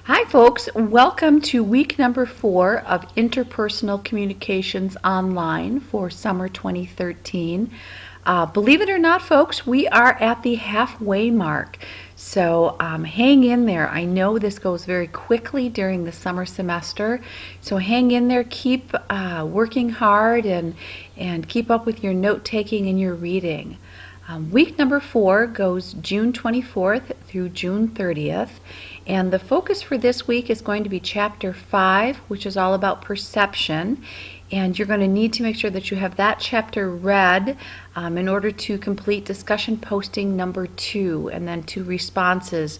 Hi folks, welcome to week number 4 of Interpersonal Communications Online for summer 2013. Believe it or not folks, we are at the halfway mark. So hang in there. I know this goes very quickly during the summer semester. So hang in there, keep working hard and keep up with your note taking and your reading. Week number 4 goes June 24th through June 30th. And the focus for this week is going to be Chapter 5, which is all about perception. And you're going to need to make sure that you have that chapter read in order to complete discussion posting number 2 and then 2 responses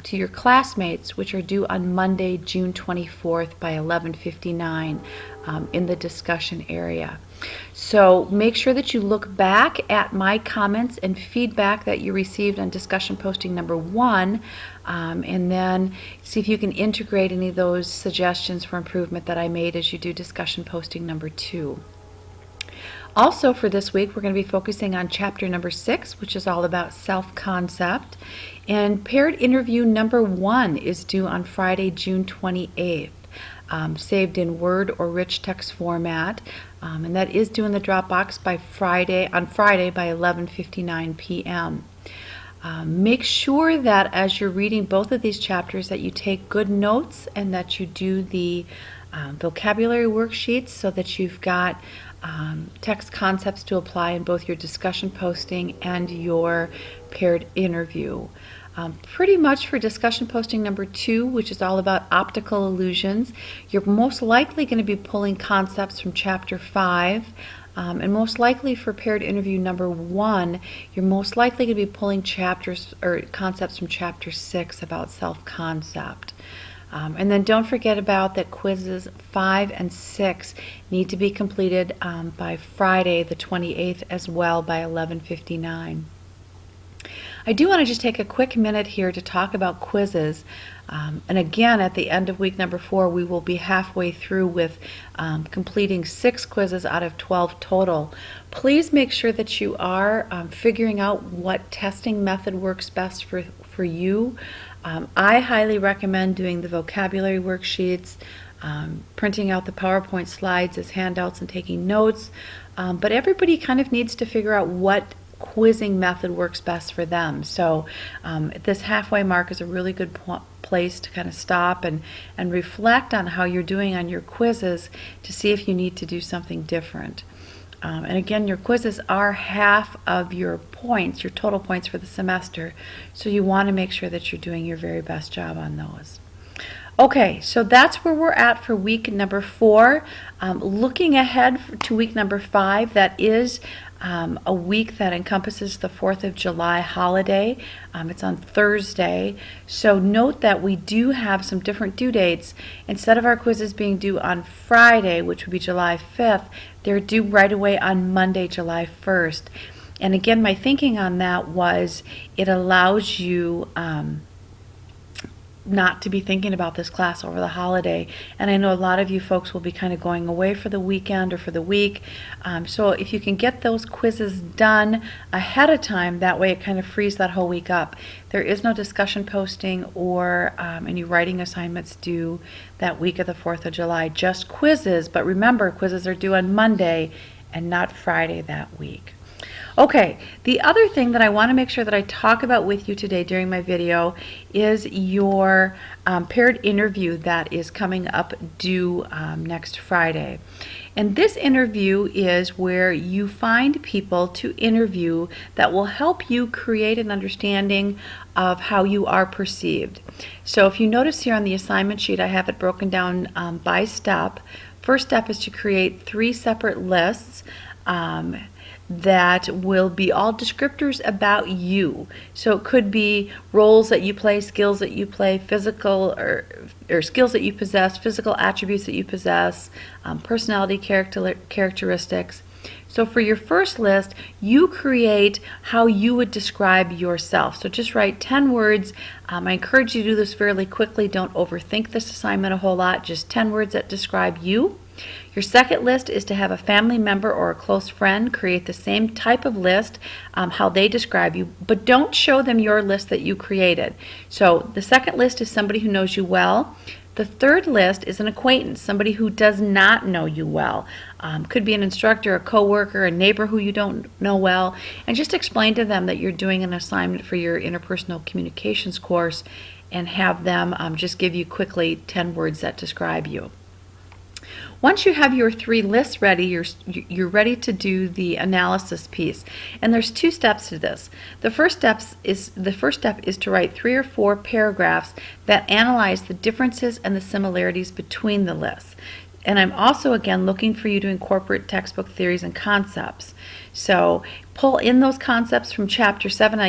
to your classmates, which are due on Monday, June 24th by 11:59 in the discussion area. So make sure that you look back at my comments and feedback that you received on discussion posting number 1 and then see if you can integrate any of those suggestions for improvement that I made as you do discussion posting number 2. Also for this week, we're going to be focusing on chapter number 6, which is all about self-concept. And paired interview number 1 is due on Friday, June 28th. Saved in Word or rich text format, and that is due in the Dropbox on Friday by 11:59 p.m. Make sure that as you're reading both of these chapters that you take good notes and that you do the vocabulary worksheets so that you've got text concepts to apply in both your discussion posting and your paired interview. Pretty much for discussion posting number 2, which is all about optical illusions, you're most likely going to be pulling concepts from chapter 5, and most likely for paired interview number 1, you're most likely going to be pulling chapters or concepts from chapter 6 about self-concept. And then don't forget about that quizzes 5 and 6 need to be completed by Friday the 28th as well by 11:59. I do want to just take a quick minute here to talk about quizzes. And again, at the end of week number 4, we will be halfway through with completing 6 quizzes out of 12 total. Please make sure that you are figuring out what testing method works best for you. I highly recommend doing the vocabulary worksheets, printing out the PowerPoint slides as handouts and taking notes. But everybody kind of needs to figure out what quizzing method works best for them. So this halfway mark is a really good place to kind of stop and reflect on how you're doing on your quizzes to see if you need to do something different. And again, your quizzes are half of your points, your total points for the semester, so you want to make sure that you're doing your very best job on those. Okay, so that's where we're at for week number 4. Looking ahead to week number 5, that is a week that encompasses the 4th of July holiday. It's on Thursday. So note that we do have some different due dates. Instead of our quizzes being due on Friday, which would be July 5th, they're due right away on Monday, July 1st. And again, my thinking on that was it allows you not to be thinking about this class over the holiday. And I know a lot of you folks will be kind of going away for the weekend or for the week. So if you can get those quizzes done ahead of time, that way it kind of frees that whole week up. There is no discussion posting or any writing assignments due that week of the 4th of July, just quizzes. But remember, quizzes are due on Monday and not Friday that week. Okay, the other thing that I want to make sure that I talk about with you today during my video is your paired interview that is coming up due next Friday. And this interview is where you find people to interview that will help you create an understanding of how you are perceived. So if you notice here on the assignment sheet, I have it broken down by step. First step is to create 3 separate lists that will be all descriptors about you. So it could be roles that you play, skills that you play, physical or skills that you possess, physical attributes that you possess, personality characteristics. So for your first list, you create how you would describe yourself. So just write 10 words. I encourage you to do this fairly quickly. Don't overthink this assignment a whole lot. Just 10 words that describe you. Your second list is to have a family member or a close friend create the same type of list, how they describe you, but don't show them your list that you created. So the second list is somebody who knows you well. The third list is an acquaintance, somebody who does not know you well. Could be an instructor, a coworker, a neighbor who you don't know well, and just explain to them that you're doing an assignment for your interpersonal communications course and have them just give you quickly 10 words that describe you. Once you have your 3 lists ready, you're ready to do the analysis piece. And there's 2 steps to this. The first step is to write 3 or 4 paragraphs that analyze the differences and the similarities between the lists. And I'm also, again, looking for you to incorporate textbook theories and concepts. So pull in those concepts from Chapter 7,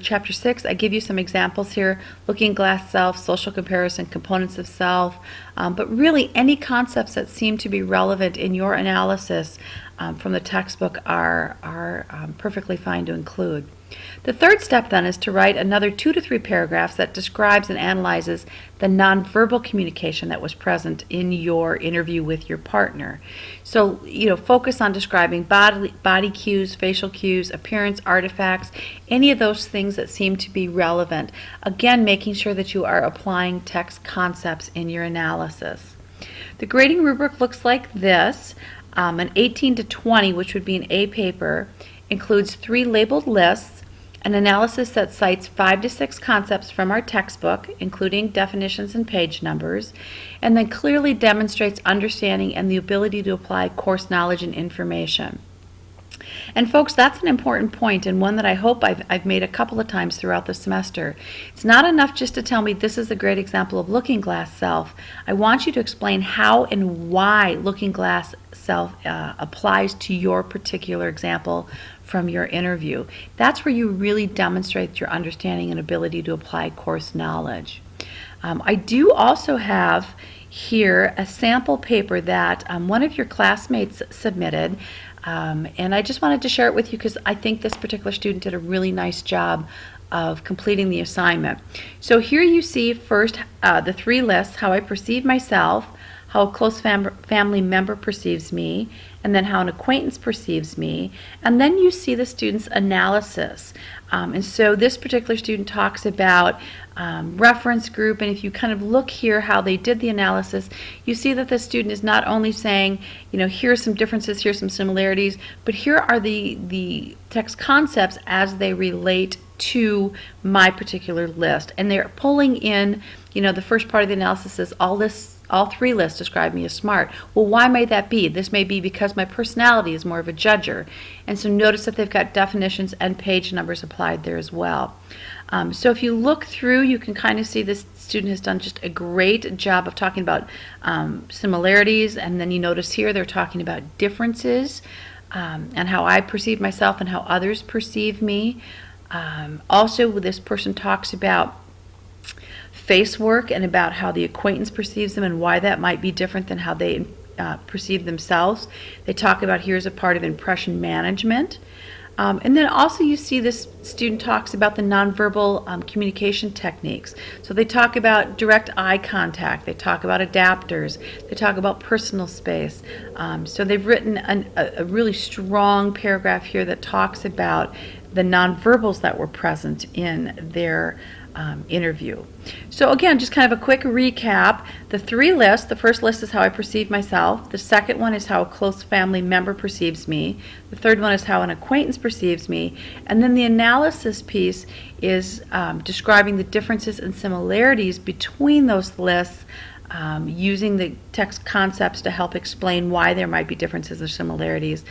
Chapter 6, I give you some examples here: looking glass self, social comparison, components of self, but really any concepts that seem to be relevant in your analysis from the textbook are perfectly fine to include. The third step then is to write another 2 to 3 paragraphs that describes and analyzes the nonverbal communication that was present in your interview with your partner. So, focus on describing body cues, facial cues, appearance, artifacts, any of those things that seem to be relevant. Again, making sure that you are applying text concepts in your analysis. The grading rubric looks like this. An 18 to 20, which would be an A paper, includes 3 labeled lists, an analysis that cites 5 to 6 concepts from our textbook, including definitions and page numbers, and then clearly demonstrates understanding and the ability to apply course knowledge and information. And folks, that's an important point, and one that I hope I've made a couple of times throughout the semester. It's not enough just to tell me this is a great example of looking glass self. I want you to explain how and why looking glass self applies to your particular example from your interview. That's where you really demonstrate your understanding and ability to apply course knowledge. I do also have here a sample paper that one of your classmates submitted. And I just wanted to share it with you because I think this particular student did a really nice job of completing the assignment. So here you see first the 3 lists: how I perceive myself, how a close family member perceives me, and then how an acquaintance perceives me. And then you see the student's analysis. And so this particular student talks about reference group, and if you kind of look here how they did the analysis, you see that the student is not only saying, here's some differences, here's some similarities, but here are the text concepts as they relate to my particular list. And they're pulling in, the first part of the analysis is all 3 lists describe me as smart. Well, why may that be? This may be because my personality is more of a judger. And so notice that they've got definitions and page numbers applied there as well. So if you look through, you can kind of see this student has done just a great job of talking about similarities, and then you notice here they're talking about differences and how I perceive myself and how others perceive me. Also, this person talks about face work and about how the acquaintance perceives them and why that might be different than how they perceive themselves. They talk about here's a part of impression management. And then also you see this student talks about the nonverbal communication techniques. So they talk about direct eye contact, they talk about adapters, they talk about personal space. So they've written a really strong paragraph here that talks about the nonverbals that were present in their interview. So again, just kind of a quick recap. The 3 lists: the first list is how I perceive myself, the second one is how a close family member perceives me, the third one is how an acquaintance perceives me, and then the analysis piece is describing the differences and similarities between those lists, using the text concepts to help explain why there might be differences or similarities.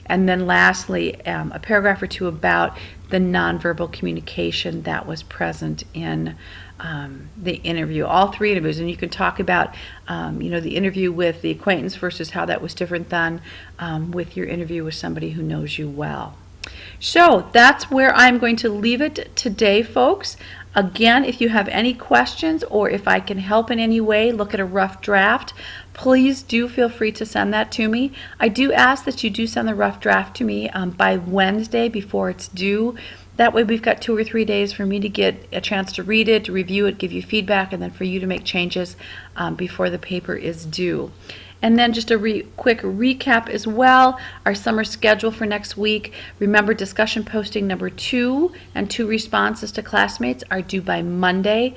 And then lastly, a paragraph or 2 about the nonverbal communication that was present in the interview, all 3 interviews. And you can talk about, the interview with the acquaintance versus how that was different than with your interview with somebody who knows you well. So that's where I'm going to leave it today, folks. Again, if you have any questions or if I can help in any way, look at a rough draft, please do feel free to send that to me. I do ask that you do send the rough draft to me by Wednesday before it's due. That way we've got 2 or 3 days for me to get a chance to read it, to review it, give you feedback, and then for you to make changes before the paper is due. And then just a quick recap as well, our summer schedule for next week. Remember, discussion posting number 2 and 2 responses to classmates are due by Monday,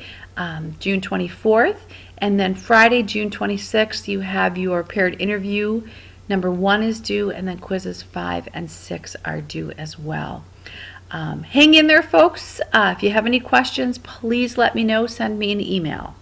June 24th. And then Friday, June 26th, you have your paired interview. Number 1 is due, and then quizzes 5 and 6 are due as well. Hang in there, folks. If you have any questions, please let me know. Send me an email.